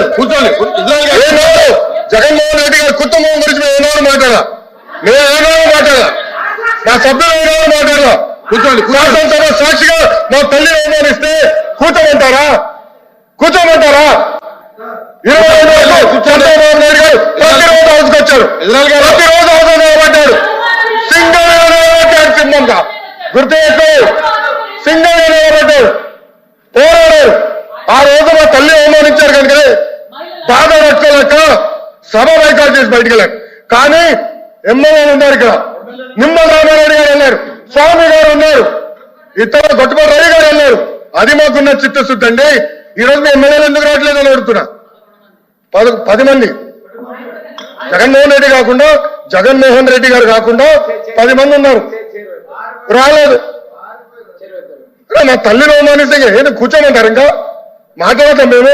లేదు కూర్చోండి. జగన్మోహన్ రెడ్డి గారి కుటుంబం గురించి మేము ఏనాడు మాట్లాడా, మేము ఏనాడు మాట్లాడా, నా సభ్యులు ఏనాడు మాట్లాడా. కూర్చోండి. శాసనసభ సాక్షిగా మా తల్లిని అవమానిస్తే కూర్చోమంటారా? కూర్చోమంటారా? 25 చంద్రబాబు నాయుడు గారు ప్రతిరోజు హౌస్కి వచ్చారు, ప్రతిరోజు హౌస్ నిలబడ్డాడు. సింగల్ నిలబడ్డాడు, సింహంగా గుర్తు సింగల్ నిలబడ్డాడు, పోరాడారు. ఆ రోజు మా తల్లి అవమానించారు కనుక బాధ రక్షలేక సభ బైకాట్ చేసి బయటికి వెళ్ళారు. కానీ ఎమ్మెల్యేలు ఉన్నారు, ఇక్కడ నిమ్మల రామారెడ్డి గారు వెళ్ళారు, స్వామి గారు ఉన్నారు, ఇతర గొట్టపల్లి రవి గారు వెళ్ళారు. అది మాకున్న చిత్తశుద్ధి అండి. ఈ రోజు మీ ఎమ్మెల్యేలు ఎందుకు రావట్లేదు అని అడుగుతున్నా. 10 మంది జగన్మోహన్ రెడ్డి కాకుండా, జగన్మోహన్ రెడ్డి గారు కాకుండా 10 మంది ఉన్నారు, రాలేదు. మా తల్లిని అవమానిస్తే ఏదో కూర్చోమంటారు, ఇంకా మాట్లాడతాం మేము.